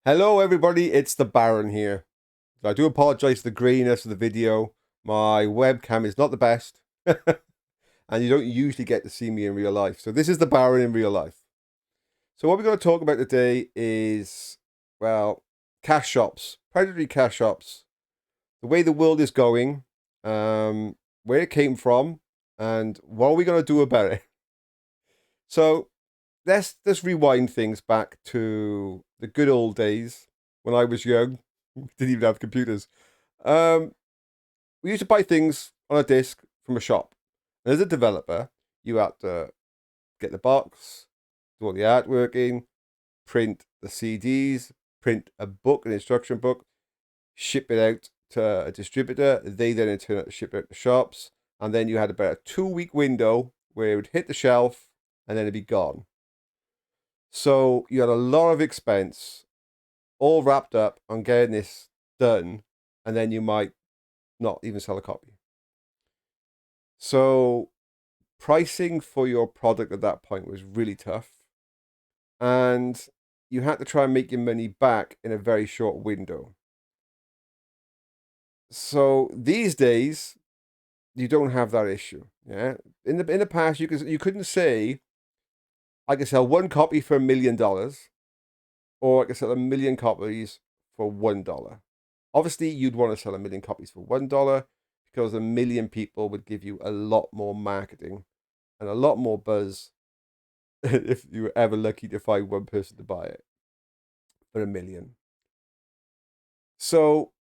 Hello everybody, it's the Baron here. I do apologize for the graininess of the video. My webcam is not the best. And you don't usually get to see me in real life. So this is the Baron in real life. So what we're going to talk about today is, well, cash shops, predatory cash shops, the way the world is going, where it came from, and what are we going to do about it. So let's rewind things back to the good old days when I was young. Didn't even have computers. Um, we used to buy things on a disc from a shop. And as a developer, you had to get the box, do all the artworking, print the CDs, print a book, an instruction book, ship it out to a distributor. They then in turn ship it out to shops. And then you had about a 2 week window where it would hit the shelf and then it'd be gone. So you had a lot of expense all wrapped up on getting this done, and then you might not even sell a copy. So pricing for your product at that point was really tough, and you had to try and make your money back in a very short window. So these days, you don't have that issue. Yeah, in the past, you couldn't say I can sell one copy for $1 million, or I can sell 1 million copies for $1. Obviously, you'd want to sell 1 million copies for $1 because 1 million people would give you a lot more marketing and a lot more buzz if you were ever lucky to find one person to buy it for 1 million. So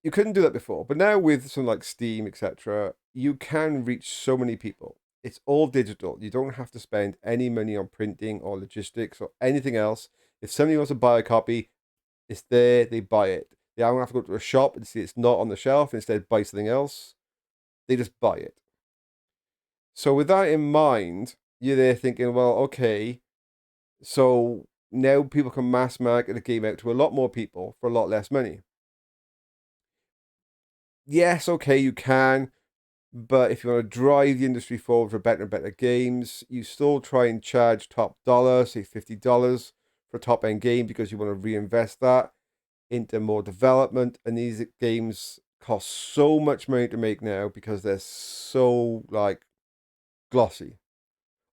you couldn't do that before, but now with something like Steam, etc., you can reach so many people. It's all digital. You don't have to spend any money on printing or logistics or anything else. If somebody wants to buy a copy, it's there, they buy it. They don't have to go to a shop and see it's not on the shelf, instead buy something else. They just buy it. So with that in mind, you're there thinking, well, okay, so now people can mass market the game out to a lot more people for a lot less money. Yes, okay, you can, but if you want to drive the industry forward for better and better games, you still try and charge top dollar, say $50 for a top end game, because you want to reinvest that into more development. And these games cost so much money to make now because they're so like glossy.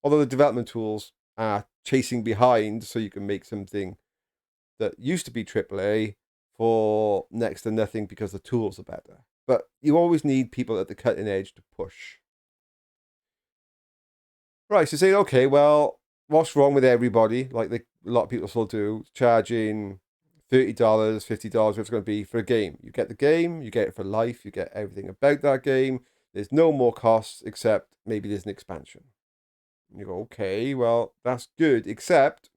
Although the development tools are chasing behind, so you can make something that used to be AAA for next to nothing because the tools are better. But you always need people at the cutting edge to push. Right, so say, okay, well, what's wrong with everybody? Like a lot of people still do, charging $30, $50, what it's going to be for a game. You get the game, you get it for life, you get everything about that game. There's no more costs except maybe there's an expansion. And you go, okay, well, that's good, except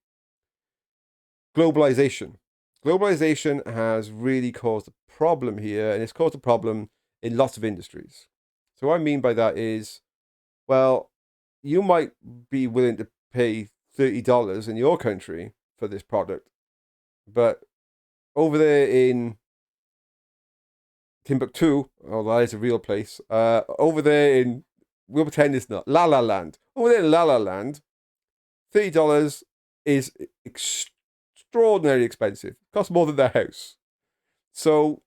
globalization. Globalization has really caused a problem here, and it's caused a problem in lots of industries. So what I mean by that is, well, you might be willing to pay $30 in your country for this product, but over there in Timbuktu, oh, that is a real place. Over there in, we'll pretend it's not, La La Land. Over there in La La Land, $30 is extraordinarily expensive. It costs more than their house. So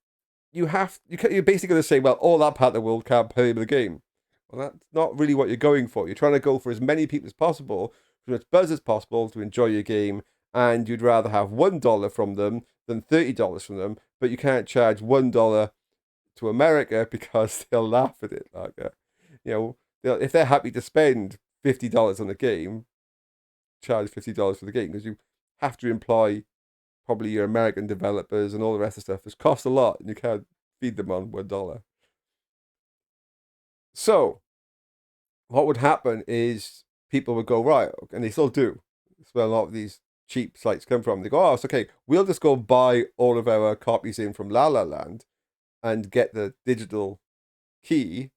you're basically going to say, well, all that part of the world can't play the game. Well, that's not really what you're going for. You're trying to go for as many people as possible, as much buzz as possible to enjoy your game, and you'd rather have $1 from them than $30 from them, but you can't charge $1 to America because they'll laugh at it. Like, if they're happy to spend $50 on the game, charge $50 for the game, because you have to employ probably your American developers and all the rest of the stuff. It's cost a lot, and you can't feed them on $1. So what would happen is people would go, right, and they still do. That's where a lot of these cheap sites come from. They go, oh, it's okay. We'll just go buy all of our copies in from La La Land and get the digital key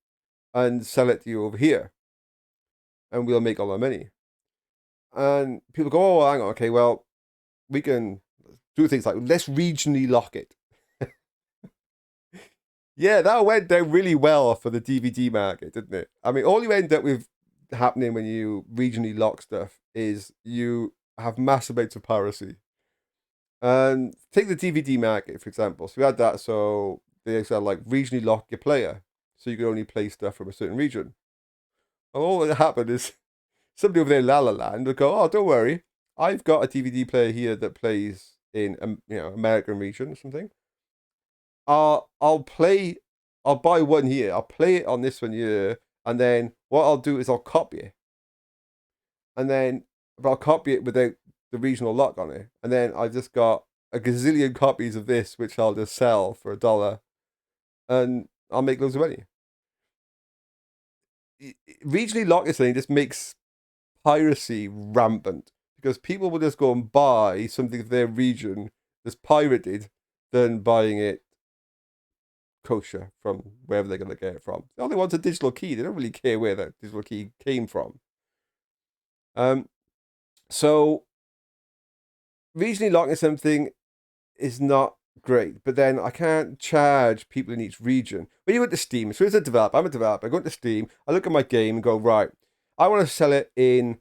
and sell it to you over here, and we'll make all our money. And people go, oh, hang on, okay, well, we can do things like, let's regionally lock it. Yeah, that went down really well for the DVD market, didn't it? I mean, all you end up with happening when you regionally lock stuff is you have mass amounts of piracy. And take the DVD market, for example. So we had that, so they said like regionally lock your player. So you can only play stuff from a certain region. And all that happened is somebody over there in La La Land would go, "Oh, don't worry, I've got a DVD player here that plays in American region or something. I'll play, I'll buy one here. I'll play it on this one here, and then what I'll do is I'll copy it, and then but I'll copy it without the regional lock on it, and then I've just got a gazillion copies of this which I'll just sell for $1, and I'll make loads of money. Regionally locked this thing just makes piracy rampant because people will just go and buy something of their region that's pirated than buying it kosher from wherever they're going to get it from. All they want is a digital key. They don't really care where that digital key came from. So regionally locking something is not great, but then I can't charge people in each region. When you go to Steam, so as a developer, I'm a developer, I go into Steam, I look at my game and go, right, I want to sell it in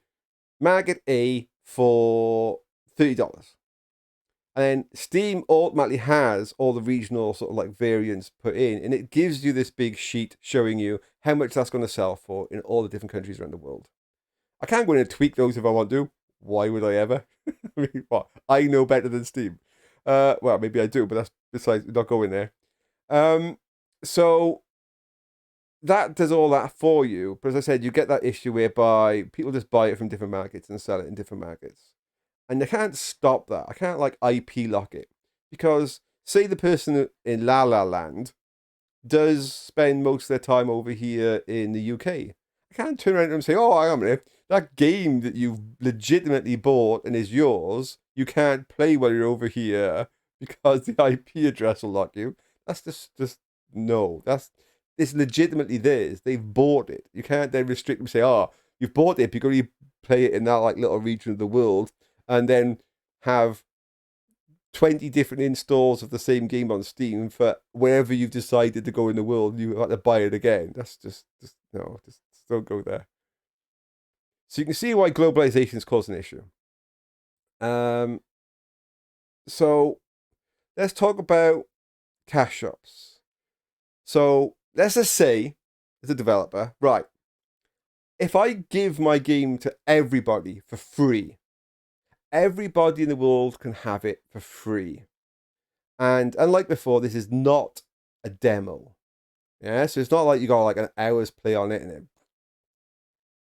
market A for $30. And then Steam automatically has all the regional sort of like variants put in, and it gives you this big sheet showing you how much that's going to sell for in all the different countries around the world. I can't go in and tweak those if I want to. Why would I ever? I mean, what? I know better than Steam. Well, maybe I do, but that's besides not going there. So that does all that for you. But as I said, you get that issue whereby people just buy it from different markets and sell it in different markets. And I can't stop that. I can't like IP lock it. Because say the person in La La Land does spend most of their time over here in the UK. I can't turn around and say, oh, hang on a minute, that game that you've legitimately bought and is yours, you can't play while you're over here because the IP address will lock you. That's just no. It's legitimately theirs. They've bought it. You can't then restrict them and say, oh, you've bought it, but you can only play it in that like little region of the world, and then have 20 different installs of the same game on Steam for wherever you've decided to go in the world. You have to buy it again. That's just no, just don't go there. So you can see why globalization has caused an issue. So let's talk about Cashups. So let's just say, as a developer, right, if I give my game to everybody for free, everybody in the world can have it for free. And unlike before, this is not a demo. Yeah, so it's not like you got like an hour's play on it and then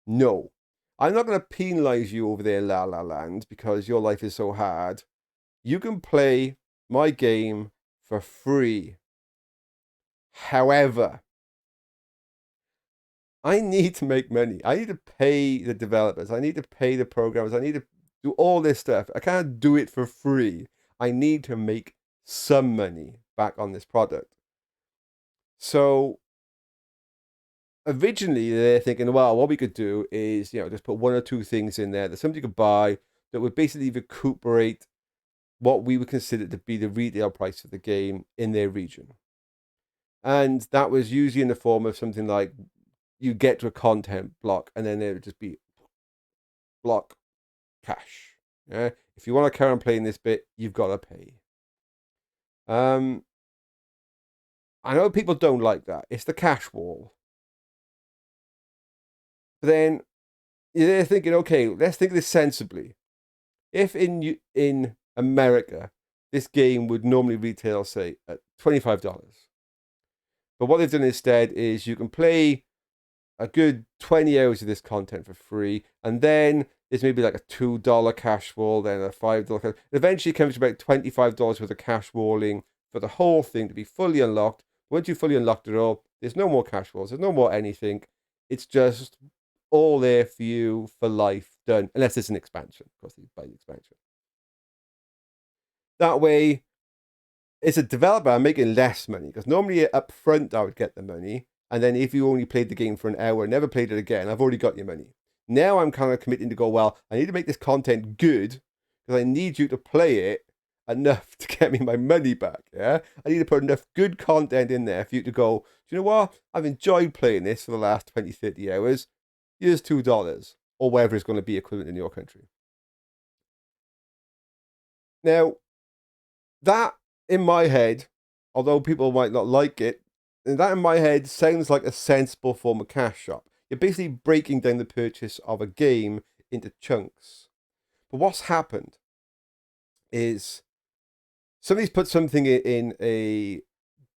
no. I'm not going to penalize you over there, La La Land, because your life is so hard. You can play my game for free. However, I need to make money. I need to pay the developers. I need to pay the programmers. I need to do all this stuff. I can't do it for free. I need to make some money back on this product. So originally they're thinking, well, what we could do is, just put one or two things in there that somebody could buy that would basically recuperate what we would consider to be the retail price of the game in their region. And that was usually in the form of something like you get to a content block and then there would just be block cash. Yeah? If you want to carry on playing this bit, you've got to pay. I know people don't like that. It's the cash wall. But then they're thinking, okay, let's think of this sensibly. If in America, this game would normally retail, say, at $25. But what they've done instead is you can play a good 20 hours of this content for free, and then there's maybe like a $2 cash wall, then a $5 cash. It eventually comes to about $25 worth of cash walling for the whole thing to be fully unlocked. Once you fully unlocked it all, there's no more cash walls, there's no more anything. It's just all there for you for life, done, unless it's an expansion. Of course, you buy the expansion. That way, as a developer, I'm making less money because normally up front I would get the money, and then if you only played the game for an hour, never played it again, I've already got your money. Now I'm kind of committing to go, well, I need to make this content good because I need you to play it enough to get me my money back. Yeah, I need to put enough good content in there for you to go, do you know what? I've enjoyed playing this for the last 20, 30 hours. Here's $2 or whatever is going to be equivalent in your country. Now, That, in my head, although people might not like it, that in my head sounds like a sensible form of cash shop. You're basically breaking down the purchase of a game into chunks. But what's happened is somebody's put something in a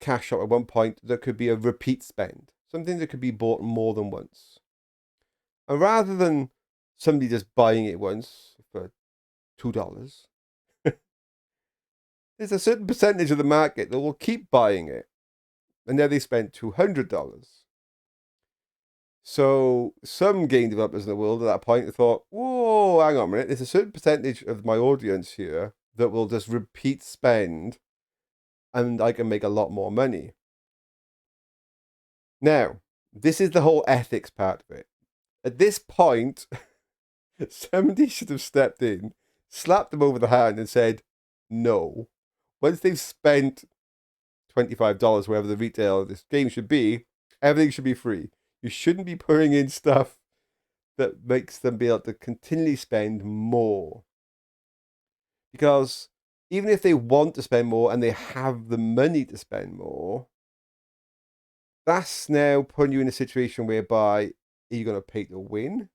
cash shop at one point that could be a repeat spend, something that could be bought more than once. And rather than somebody just buying it once for $2, there's a certain percentage of the market that will keep buying it. And now they spent $200. So some game developers in the world at that point thought, whoa, hang on a minute, there's a certain percentage of my audience here that will just repeat spend and I can make a lot more money. Now, this is the whole ethics part of it. At this point, somebody should have stepped in, slapped them over the hand and said, no. Once they've spent $25, wherever the retail of this game should be, everything should be free. You shouldn't be putting in stuff that makes them be able to continually spend more. Because even if they want to spend more and they have the money to spend more, that's now putting you in a situation whereby are you going to pay to win?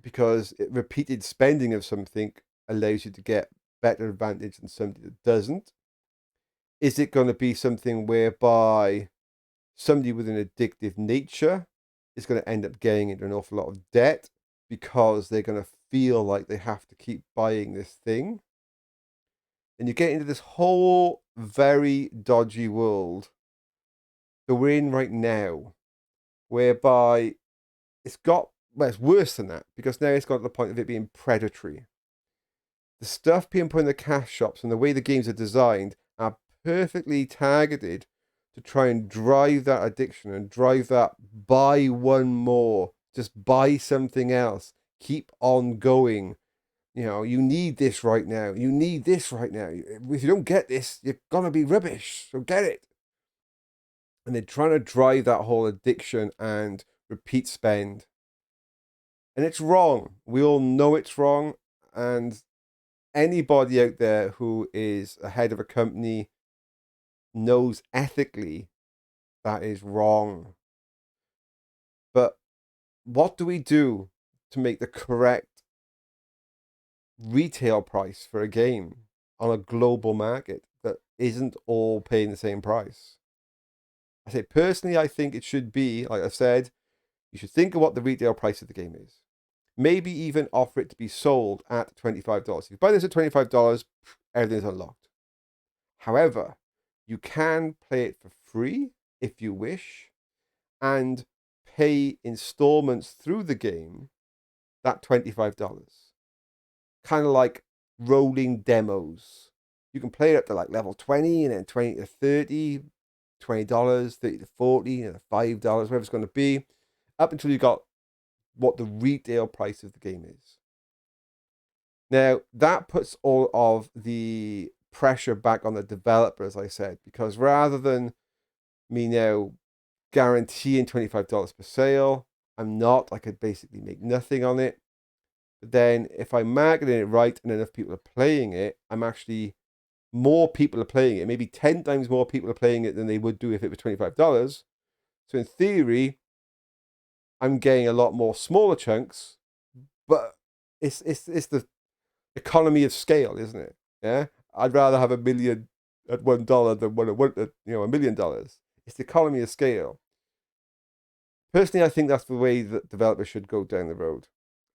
Because repeated spending of something allows you to get better advantage than somebody that doesn't. Is it going to be something whereby somebody with an addictive nature is going to end up getting into an awful lot of debt because they're going to feel like they have to keep buying this thing? And you get into this whole very dodgy world that we're in right now, whereby it's worse than that, because now it's got to the point of it being predatory. The stuff being put in the cash shops and the way the games are designed are perfectly targeted to try and drive that addiction and drive that buy one more, just buy something else, keep on going. You know, you need this right now. You need this right now. If you don't get this, you're going to be rubbish. So get it. And they're trying to drive that whole addiction and repeat spend. And it's wrong. We all know it's wrong. And anybody out there who is a head of a company knows ethically that is wrong. But what do we do to make the correct retail price for a game on a global market that isn't all paying the same price? I say personally, I think it should be, like I said, you should think of what the retail price of the game is. Maybe even offer it to be sold at $25. If you buy this at $25, everything's unlocked. However, you can play it for free if you wish and pay installments through the game that $25. Kind of like rolling demos. You can play it up to like level 20 and then 20 to 30, $20, 30 to 40, and $5, whatever it's going to be, up until you got what the retail price of the game is. Now, that puts all of the pressure back on the developer, as I said, because rather than me now guaranteeing $25 per sale, I could basically make nothing on it. But then if I'm marketing it right and enough people are playing it, more people are playing it. Maybe 10 times more people are playing it than they would do if it was $25. So in theory, I'm getting a lot more smaller chunks, but it's the economy of scale, isn't it? Yeah, I'd rather have $1 million at $1 than $1 million. It's the economy of scale. Personally, I think that's the way that developers should go down the road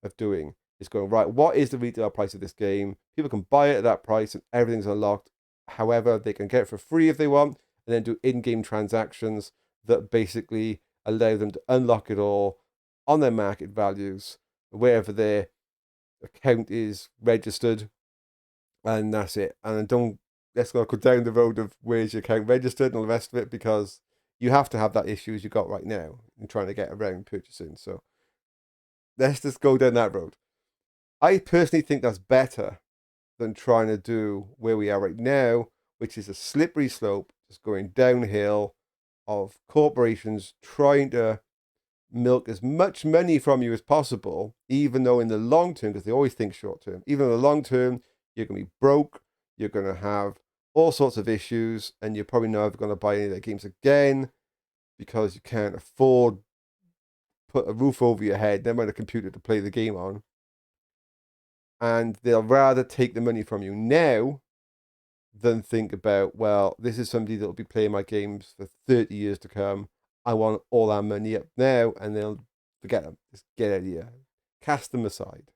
of doing. Is going, right, what is the retail price of this game? People can buy it at that price and everything's unlocked. However, they can get it for free if they want, and then do in-game transactions that basically allow them to unlock it all on their market values, wherever their account is registered, and that's it. And let's not go down the road of where's your account registered and all the rest of it, because you have to have that issue as you got right now in trying to get around purchasing. So let's just go down that road. I personally think that's better than trying to do where we are right now, which is a slippery slope, just going downhill of corporations trying to milk as much money from you as possible, even though in the long term, because they always think short term, even in the long term, you're going to be broke, You're going to have all sorts of issues, and you're probably never going to buy any of their games again because you can't afford put a roof over your head, then a computer to play the game on. And they'll rather take the money from you now than think about, well, this is somebody that will be playing my games for 30 years to come. I want all that money up now, and they'll forget them. Just get out of here. Cast them aside.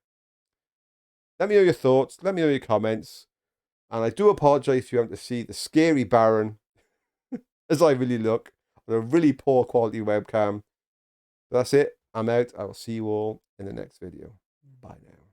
Let me know your thoughts. Let me know your comments. And I do apologize if you haven't to see the scary Baron as I really look on a really poor quality webcam. That's it. I'm out. I will see you all in the next video. Bye now.